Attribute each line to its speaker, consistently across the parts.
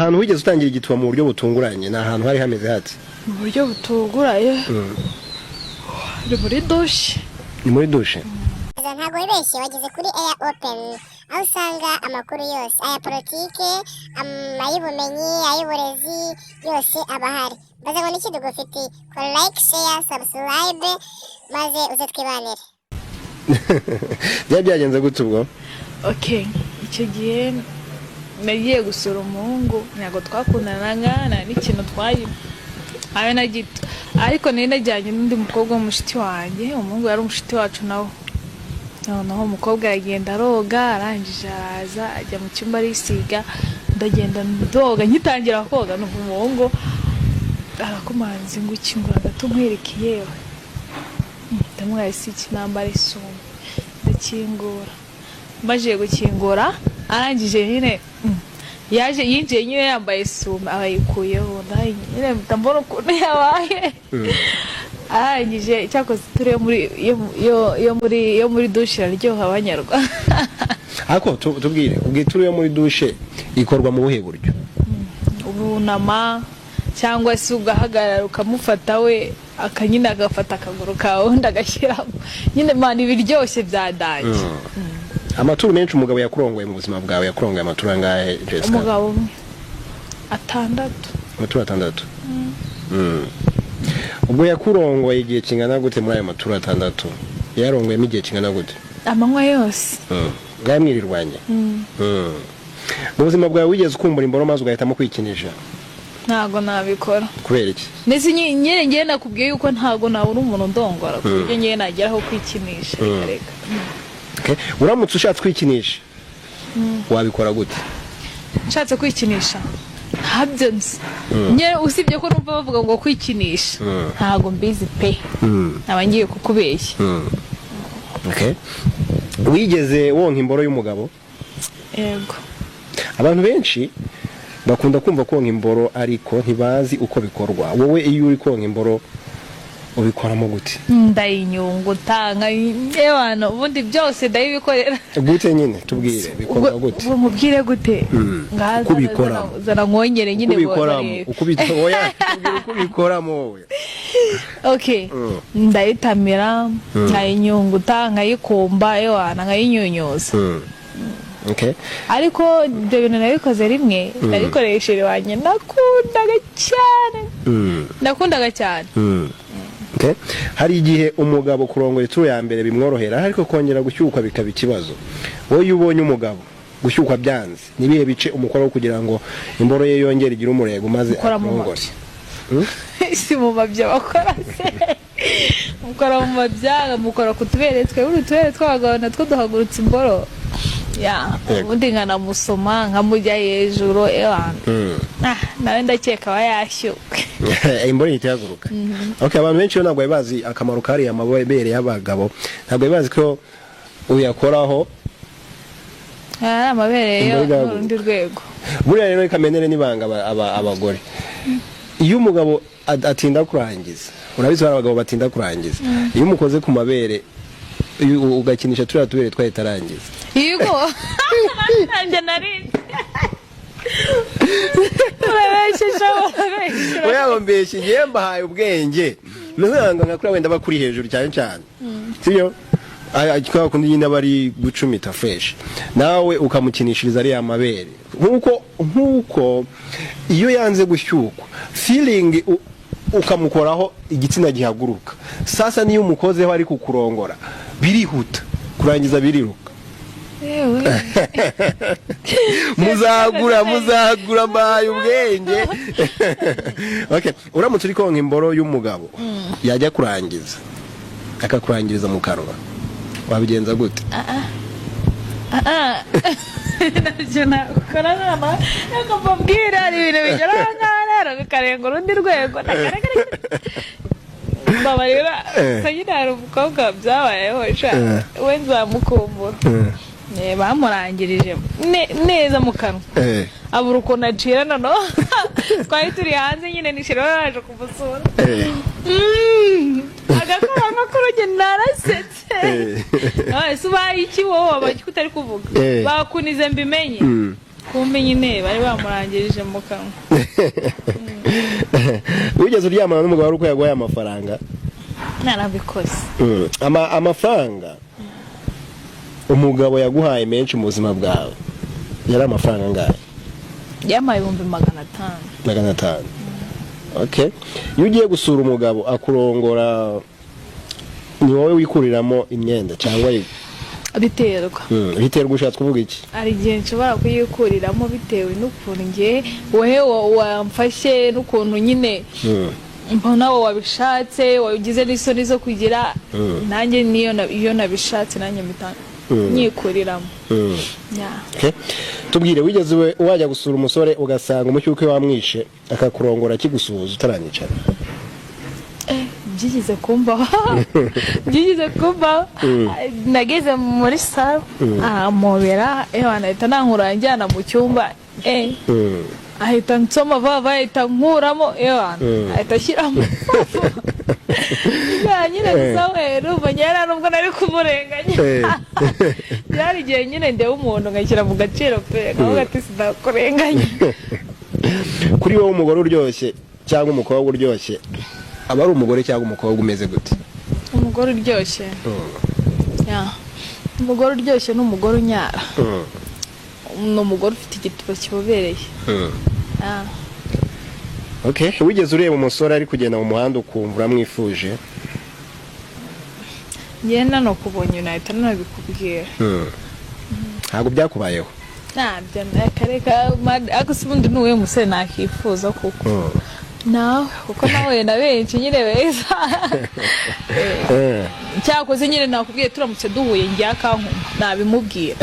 Speaker 1: ahantu wigeze utangira igituba mu buryo butunguranye na ahantu hari hameze hati
Speaker 2: mu buryo butunguraye ni muri dushe
Speaker 1: ni muri dushe
Speaker 3: ntabwo wibeshye wageze kuri Air Open aho usanga amakuru yose aya politike ay'ubumenyi ay'uburezi yose aba ahari mbaze ngo niki dugufite ko like share subscribe maze uze twibanire
Speaker 1: byagenze gute ubwo
Speaker 2: okay icyo gihe nagiye gusura umuhungu ntabwo twakundanaga nta n'ikintu twari abe na gito ariko nari najyanye n'undi mukobwa w'umushiti wanjye umuhungu yari umushiti wacu nawe noneho umukobwa aragenda aroga arangije araza ajya mu cyumba arisiga ndagenda ndoga nkitangira koga numva umuhungu arakomanze ngo ukingura gato nkwereke yewe ndamwaye si ikinambara isumo ndakingura maze gukingura arangije nyine yaje yinjiye nyine yambaye isume abayikuyeho nyine mbona ukuntu yabaye arangije cyakoze turi yo muri dushe araryoha abanyarwa
Speaker 1: ariko tubwire ubwituru yo muri dushe ikorwa mu buhe buryo
Speaker 2: ubunama cyangwa se ugahagarara ukamufata we akanyina agafata akaguru kawe undi agashyiramo nyine mani ibiryoshye byadange
Speaker 1: amaturu menshi umugabo yakurongoye mu buzima bwawe yakurongoye amaturu angahe Jessica
Speaker 2: umugabo umwe 6
Speaker 1: amaturu 6 ubwo yakurongoye igihe kingana gute muri ayo maturu 6 yarongoyemo igihe kingana gute
Speaker 2: amanywa yose
Speaker 1: bwamwirirwanye mu buzima bwawe wigeze ukumbura imboro maze ugahitamo kwikinisha
Speaker 2: ntago nabikora
Speaker 1: kubera iki
Speaker 2: nese nyine ngiye nakubwiye yuko ntago nabura umuntu ndongora kuburyo ngiye nageraho kwikinisha reka
Speaker 1: uramutse ushatse kwikinisha wabikora gute
Speaker 2: nshatse kwikinisha ntabyo nzi nye usibye ko numva bavuga ngo kwikinisha ntago mbizi pe nabangiye kukubeshya
Speaker 1: wigeze wonka imboro y'umugabo
Speaker 2: yego
Speaker 1: abantu benshi bakunda kumva konka imboro ariko ntibazi uko bikorwa wowe iyo uri konka imboro ubikoramo gute
Speaker 2: ndayinyunguta nk'abana ubundi byose ndayibikorera
Speaker 1: gute nyine tubwire bikorwa gute
Speaker 2: nkubwire gute
Speaker 1: kubikoramo
Speaker 2: zana nkongere nyine
Speaker 1: kubikoramo wowe
Speaker 2: okay ndayitamira nkayinyunguta nkayikumba ewana nkayinyunyuza ariko ibyo bintu nabikoze rimwe nabikoresheje wanye nakundaga cyane
Speaker 1: hari igihe umugabo kurongora ituro ya mbere bimworohera ariko kongera gushyukwa bikaba ikibazo wowe ubonye umugabo gushyukwa byanze nibihe bice umukora wo kugira ngo imboro ye yongere igire umurego maze arongore
Speaker 2: si mu mabya bakora se mukora mu mabya mukora kutubere twebwe tw'abagabo natwo duhagurutse imboro ubundi nkanamusoma nkamujya hejuru nawe ndakeka aba yashyuka
Speaker 1: imboro ihita ihaguruka abantu benshi ntabwo bari bazi akamaro kariya amabere y'abagabo ntabwo bari bazi ko uyakoraho
Speaker 2: amabere yo n'urundi rwego
Speaker 1: buriya rero ikamenere n'ibanga abagore iyo umugabo atinda kurangiza urabizi hari abagabo batinda kurangiza iyo umukoze ku mabere ugakinisha turiya tubere twahita arangiza
Speaker 2: yego nanjye narindi
Speaker 1: urabeshye ngiye mbahaye ubwenge ntuhanga nka kuri wenda bakuri hejuru cyane cyane sibyo akikwa kundi nyine bari gucumita fresh nawe ukamukinishiriza ari amabere nkuko iyo yanze gushyukwa feeling ukamukoraho igitsina gihaguruka sasa niyo umukozeho ari kukurongora birihuta kurangiza biriruka muzagura mbaye ubwenge uramutse uri konka imboro y'umugabo yajya kurangiza akakurangiriza mu kanwa wabigenza gute
Speaker 2: nabyo nakora nama nakubwira ari ibintu bigera nk'aho bikarenga urundi rwego babarira kanyine hari umukobwa byabayeho we nzamukumbura bamurangirije neza mu kanwa abura ukuntu acira noneho twari turi hanze nyine nishira baje kumusura agakora nk'akuruge narasetse ese ubaye iki wowe abaki utari kuvuga bakunize mbimenye kumbe nyine bari bamurangirije mu kanwa.
Speaker 1: wigeze uryamana n'umugabo ari uko yaguhaye amafaranga?
Speaker 2: Narabikoze.
Speaker 1: Amafaranga umugabo yaguhaye menshi mu buzima bwawe yari amafaranga angahe?
Speaker 2: Yamaye 500.
Speaker 1: 500. Okay. Iyo ugiye gusura umugabo akurongora, ni wowe wikuriramo imyenda cyangwa
Speaker 2: biterwa?
Speaker 1: Biterwa, ushatse kuvuga iki?
Speaker 2: Ari igihe nshobora kuyikuriramo bitewe n'ukuntu ngiye wowe wamfashe n'ukuntu nyine mbona wowe wabishatse, wagize n'isoni zo kugira nanjye iyo nabishatse nanjye nyikuriramo.
Speaker 1: Okay. Tubwire, wigeze wajya gusura umusore ugasanga umushyuke wamwishe akakurongora kigusuhuza utaranyicara?
Speaker 2: Byigeze kumbaho. Nageze muri salo amobera anahita nankuranjyana mu cyumba ahita nsoma vava ahita nkuramo ahita ashyiramo nyine gusawe rumva nyera nubwo nari kumurenganya. Byari igihe nyine ndeba umuntu ngashyira mu gaciro pe nkavuga ati sinakurenganya.
Speaker 1: Kuri wowe umugore uryoshye cyangwa umukobwa uryoshye aba ari umugore cyangwa umukobwa umeze gute?
Speaker 2: Umugore uryoshye. Umugore uryoshye n'umugore unyara. Ni umugore ufite igituba kibobereye.
Speaker 1: Okay, wigeze ureba umusore ari kugenda mu muhanda ukumva uramwifuje?
Speaker 2: Ngenda no kubonye unahita nabikubwira.
Speaker 1: Ntabwo byakubayeho?
Speaker 2: Ntabyo nakareka akusibundi nuwe musore nakifuza kuko nawe kuko nawe na benshi nyine beza. Cyakoze nyine nakubwiye turamutse duhuye njya kankuma nabimubwira.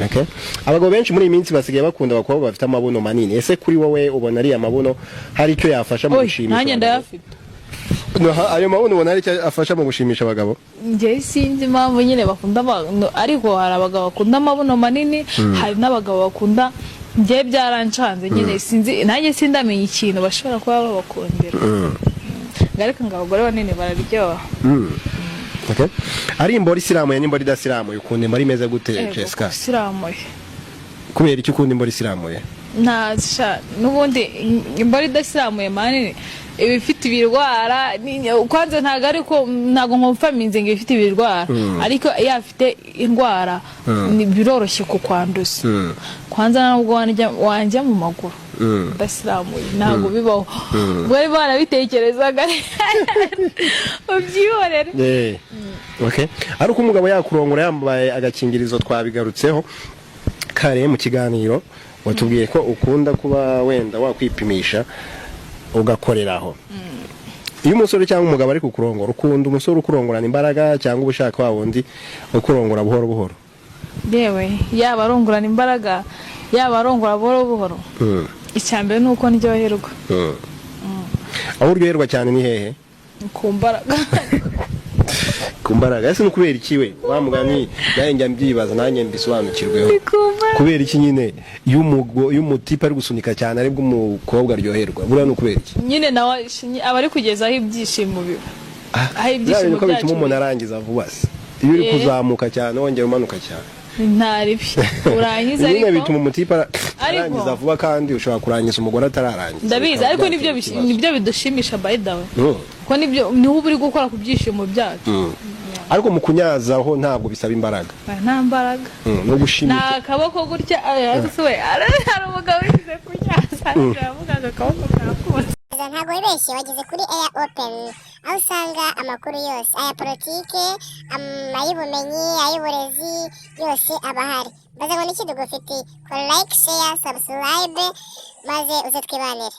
Speaker 1: Okay. Abagabo benshi muri iyi minsi basigaye bakunda abakobwa bafite amabuno manini. Ese kuri wowe ubona ari amabuno hari icyo yafasha mu gushimisha?
Speaker 2: Nanjye ndayafite.
Speaker 1: Ayo mabuno ubona ari icyo afasha mu gushimisha abagabo?
Speaker 2: Njye sinzi impamvu nyine bakunda ariko hari abagabo bakunda amabuno manini, hari n'abagabo bakunda, njye byarancanze nyine sinzi nanjye sindamenye ikintu bashobora kuba babakundira. Ngareka ngo abagore banini bararyoha.
Speaker 1: Okay. Ari imbori siramuye n'imbori dasiramuye ukunda imbori imeze gute Jessica?
Speaker 2: Siramuye.
Speaker 1: Kubera iki ukunda imbori siramuye?
Speaker 2: N'ubundi imbori dasiramuye manini ibifite ibirwara kwanza ntago ariko ntago nkomfaminze ngo ifite ibirwara ariko yafite indwara biroroshye kukwanduza. Kwanza nabwo wanja mu maguru dasiramuye ntago bibaho. Bari barabitekerezaga ubyihorere.
Speaker 1: Okay. Ariko umugabo yakurongora yambaye agakingirizo twabigarutseho kare mu kiganiro watubwiye ko ukunda kuba wenda wakwipimisha ugakoreraho. Iyo umusore cyangwa umugabo ari kukurongora ukunda umusore ukurongorana imbaraga cyangwa ubushaka wa wundi ukurongora buhoro buhoro?
Speaker 2: Yewe yaba arongorana imbaraga yaba arongora buhoro buhoro. Icyambere nuko ndyoherwa.
Speaker 1: Aho uryoherwa cyane ni hehe?
Speaker 2: Ku mbaraga.
Speaker 1: Ku mbaraga. Ese nukubera iki we? Wa mugani naye njya mbyibaza nanjye mbisobanukirweho. Kubera iki nyine iyo umutipe ari gusunika cyane ari bw'umukobwa aryoherwa? Buriya nukubera iki? Nyine
Speaker 2: nawe abari kugezaho ibyishimo biba. Aho ibyishimo
Speaker 1: byacu. Bituma umuntu arangiza vuba se. Iyo uri kuzamuka cyane wongera umanuka cyane.
Speaker 2: Ntaribi. Urangiza ariko.
Speaker 1: Nyine bituma umutipe arangiza vuba kandi ushobora kurangiza umugore atararangiza.
Speaker 2: Ndabizi ariko nibyo bidushimisha by the way. Ko nibyo niho uri gukora ku byishimo byacu.
Speaker 1: Ariko mu kunyazaho ntabwo bisaba imbaraga.
Speaker 2: Nta mbaraga.
Speaker 1: No gushimira.
Speaker 2: Nta kaboko gutya we ari umugabo wize kunyaza aravuga akaboko kakose.
Speaker 3: Ntabwo wibeshye wageze kuri Air Open aho usanga amakuru yose aya politike ay'ubumenyi ay'uburezi yose abahari. Baza ngo niki dugufite ko like share subscribe maze uze twibanire.